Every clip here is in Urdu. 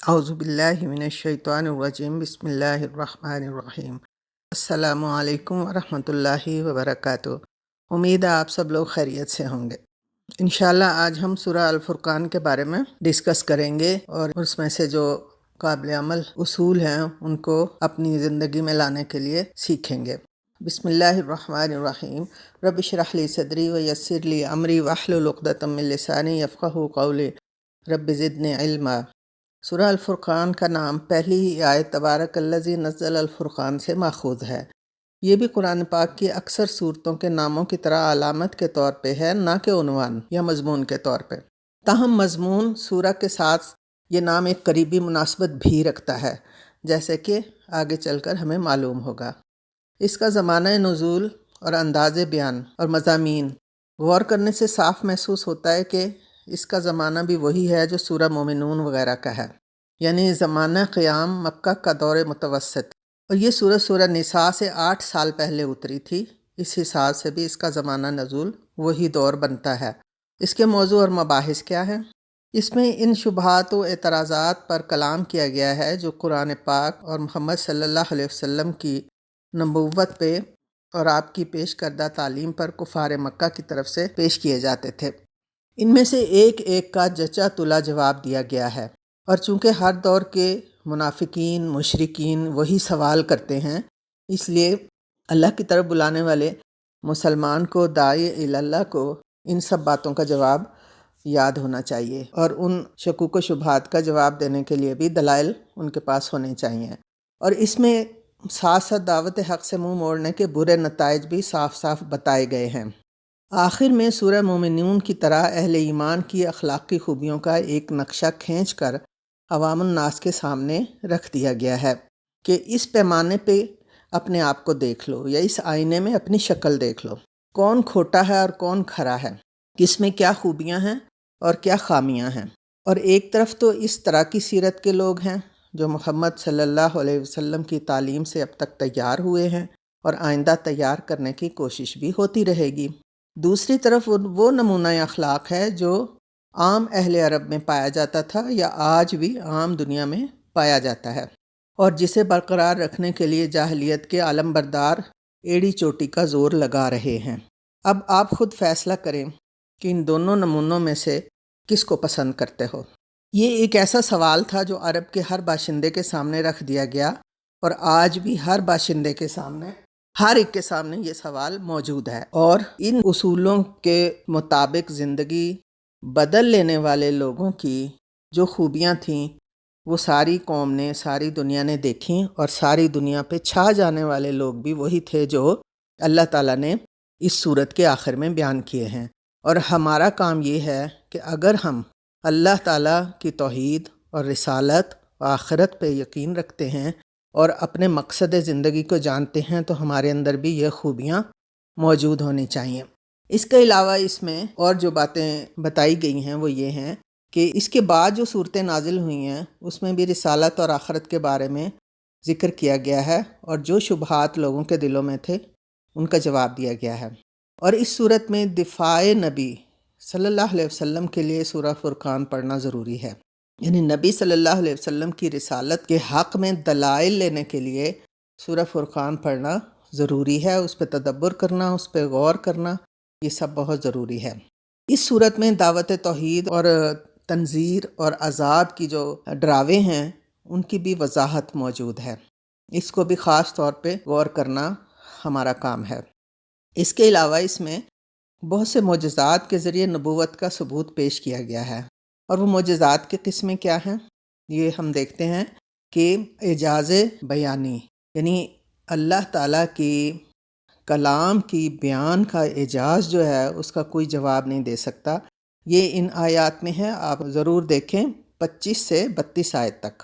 اعوذ باللہ من الشیطان الرجیم، بسم اللہ الرحمن الرحیم۔ السلام علیکم ورحمۃ اللہ وبرکاتہ۔ امید ہے آپ سب لوگ خیریت سے ہوں گے۔ انشاءاللہ آج ہم سورہ الفرقان کے بارے میں ڈسکس کریں گے اور اس میں سے جو قابل عمل اصول ہیں ان کو اپنی زندگی میں لانے کے لیے سیکھیں گے۔ بسم اللہ الرحمن الرحیم۔ رب اشرح لی صدری ویسر لی امری واحلل عقدۃ من لسانی یفقہوا قولی رب زدنی علما۔ سورہ الفرقان کا نام پہلی ہی آیت تبارک الذی نزل الفرقان سے ماخوذ ہے۔ یہ بھی قرآن پاک کی اکثر صورتوں کے ناموں کی طرح علامت کے طور پہ ہے، نہ کہ عنوان یا مضمون کے طور پہ۔ تاہم مضمون سورہ کے ساتھ یہ نام ایک قریبی مناسبت بھی رکھتا ہے، جیسے کہ آگے چل کر ہمیں معلوم ہوگا۔ اس کا زمانہ نزول اور انداز بیان اور مضامین غور کرنے سے صاف محسوس ہوتا ہے کہ اس کا زمانہ بھی وہی ہے جو سورہ مومنون وغیرہ کا ہے، یعنی زمانہ قیام مکہ کا دور متوسط، اور یہ سورہ نساء سے 8 سال پہلے اتری تھی۔ اس حساب سے بھی اس کا زمانہ نزول وہی دور بنتا ہے۔ اس کے موضوع اور مباحث کیا ہیں؟ اس میں ان شبہات و اعتراضات پر کلام کیا گیا ہے جو قرآن پاک اور محمد صلی اللہ علیہ وسلم کی نبوت پہ اور آپ کی پیش کردہ تعلیم پر کفار مکہ کی طرف سے پیش کیے جاتے تھے۔ ان میں سے ایک ایک کا جچا تلا جواب دیا گیا ہے، اور چونکہ ہر دور کے منافقین مشرکین وہی سوال کرتے ہیں، اس لیے اللہ کی طرف بلانے والے مسلمان کو، داعی اللہ کو، ان سب باتوں کا جواب یاد ہونا چاہیے، اور ان شکوک و شبہات کا جواب دینے کے لیے بھی دلائل ان کے پاس ہونے چاہیے۔ اور اس میں ساتھ ساتھ دعوت حق سے منہ موڑنے کے برے نتائج بھی صاف صاف بتائے گئے ہیں۔ آخر میں سورہ مومنون کی طرح اہل ایمان کی اخلاقی خوبیوں کا ایک نقشہ کھینچ کر عوام الناس کے سامنے رکھ دیا گیا ہے کہ اس پیمانے پہ اپنے آپ کو دیکھ لو، یا اس آئینے میں اپنی شکل دیکھ لو، کون کھوٹا ہے اور کون کھرا ہے، کس میں کیا خوبیاں ہیں اور کیا خامیاں ہیں۔ اور ایک طرف تو اس طرح کی سیرت کے لوگ ہیں جو محمد صلی اللہ علیہ وسلم کی تعلیم سے اب تک تیار ہوئے ہیں اور آئندہ تیار کرنے کی کوشش بھی ہوتی رہے گی۔ دوسری طرف وہ نمونہ اخلاق ہے جو عام اہل عرب میں پایا جاتا تھا یا آج بھی عام دنیا میں پایا جاتا ہے، اور جسے برقرار رکھنے کے لیے جاہلیت کے عالم بردار ایڑی چوٹی کا زور لگا رہے ہیں۔ اب آپ خود فیصلہ کریں کہ ان دونوں نمونوں میں سے کس کو پسند کرتے ہو۔ یہ ایک ایسا سوال تھا جو عرب کے ہر باشندے کے سامنے رکھ دیا گیا، اور آج بھی ہر باشندے کے سامنے، ہر ایک کے سامنے یہ سوال موجود ہے، اور ان اصولوں کے مطابق زندگی بدل لینے والے لوگوں کی جو خوبیاں تھیں وہ ساری قوم نے، ساری دنیا نے دیکھیں، اور ساری دنیا پہ چھا جانے والے لوگ بھی وہی تھے جو اللہ تعالیٰ نے اس سورت کے آخر میں بیان کیے ہیں۔ اور ہمارا کام یہ ہے کہ اگر ہم اللہ تعالیٰ کی توحید اور رسالت و آخرت پہ یقین رکھتے ہیں اور اپنے مقصد زندگی کو جانتے ہیں تو ہمارے اندر بھی یہ خوبیاں موجود ہونی چاہیے۔ اس کے علاوہ اس میں اور جو باتیں بتائی گئی ہیں وہ یہ ہیں کہ اس کے بعد جو صورتیں نازل ہوئی ہیں اس میں بھی رسالت اور آخرت کے بارے میں ذکر کیا گیا ہے، اور جو شبہات لوگوں کے دلوں میں تھے ان کا جواب دیا گیا ہے۔ اور اس صورت میں دفاع نبی صلی اللہ علیہ وسلم کے لیے سورہ فرقان پڑھنا ضروری ہے، یعنی نبی صلی اللہ علیہ وسلم کی رسالت کے حق میں دلائل لینے کے لیے سورہ فرقان پڑھنا ضروری ہے، اس پہ تدبر کرنا، اس پہ غور کرنا، یہ سب بہت ضروری ہے۔ اس صورت میں دعوت توحید اور تنذیر اور عذاب کی جو ڈراوے ہیں ان کی بھی وضاحت موجود ہے، اس کو بھی خاص طور پہ غور کرنا ہمارا کام ہے۔ اس کے علاوہ اس میں بہت سے معجزات کے ذریعے نبوت کا ثبوت پیش کیا گیا ہے، اور وہ معجزات کی قسمیں کیا ہیں یہ ہم دیکھتے ہیں کہ اعجاز بیانی، یعنی اللہ تعالیٰ کی کلام کی بیان کا اعجاز جو ہے اس کا کوئی جواب نہیں دے سکتا۔ یہ ان آیات میں ہے، آپ ضرور دیکھیں 25 سے 32 آیت تک،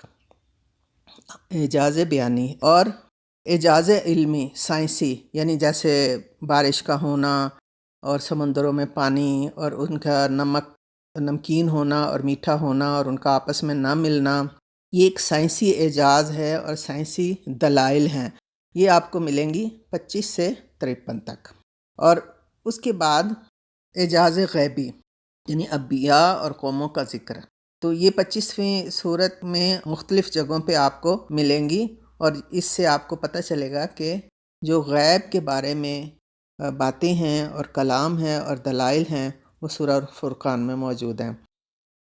اعجاز بیانی اور اعجاز علمی سائنسی، یعنی جیسے بارش کا ہونا اور سمندروں میں پانی اور ان کا نمکین ہونا اور میٹھا ہونا اور ان کا آپس میں نہ ملنا، یہ ایک سائنسی اعجاز ہے اور سائنسی دلائل ہیں، یہ آپ کو ملیں گی 25 سے 53 تک۔ اور اس کے بعد اعجاز غیبی، یعنی انبیاء اور قوموں کا ذکر، تو یہ 25ویں صورت میں مختلف جگہوں پہ آپ کو ملیں گی، اور اس سے آپ کو پتہ چلے گا کہ جو غیب کے بارے میں باتیں ہیں اور کلام ہیں اور دلائل ہیں وہ سورہ فرقان میں موجود ہیں۔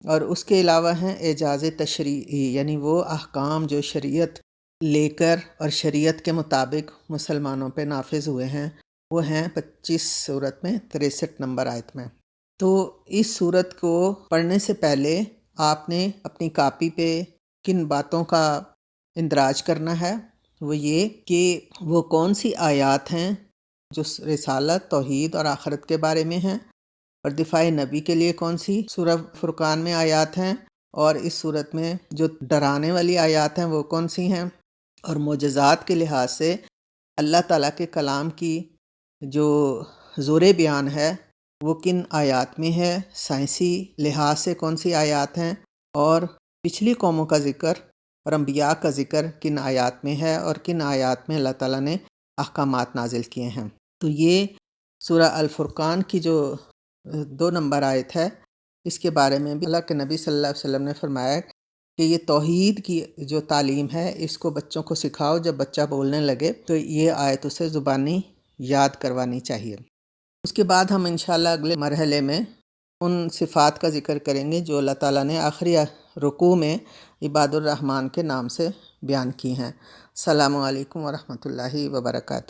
اور اس کے علاوہ ہیں اعجاز تشریعی، یعنی وہ احکام جو شریعت لے کر اور شریعت کے مطابق مسلمانوں پہ نافذ ہوئے ہیں، وہ ہیں 25 صورت میں 63 نمبر آیت میں۔ تو اس صورت کو پڑھنے سے پہلے آپ نے اپنی کاپی پہ کن باتوں کا اندراج کرنا ہے، وہ یہ کہ وہ کون سی آیات ہیں جو رسالت، توحید اور آخرت کے بارے میں ہیں، اور دفاع نبی کے لیے کون سی سورہ فرقان میں آیات ہیں، اور اس صورت میں جو ڈرانے والی آیات ہیں وہ کون سی ہیں، اور معجزات کے لحاظ سے اللہ تعالیٰ کے کلام کی جو زور بیان ہے وہ کن آیات میں ہے، سائنسی لحاظ سے کون سی آیات ہیں، اور پچھلی قوموں کا ذکر اور انبیاء کا ذکر کن آیات میں ہے، اور کن آیات میں اللہ تعالیٰ نے احکامات نازل کیے ہیں۔ تو یہ سورہ الفرقان کی جو 2 نمبر آیت ہے، اس کے بارے میں بھی اللہ کے نبی صلی اللہ علیہ وسلم نے فرمایا کہ یہ توحید کی جو تعلیم ہے اس کو بچوں کو سکھاؤ، جب بچہ بولنے لگے تو یہ آیت اسے زبانی یاد کروانی چاہیے۔ اس کے بعد ہم انشاءاللہ اگلے مرحلے میں ان صفات کا ذکر کریں گے جو اللہ تعالیٰ نے آخری رکوع میں عباد الرحمن کے نام سے بیان کی ہیں۔ السلام علیکم ورحمۃ اللہ وبرکاتہ۔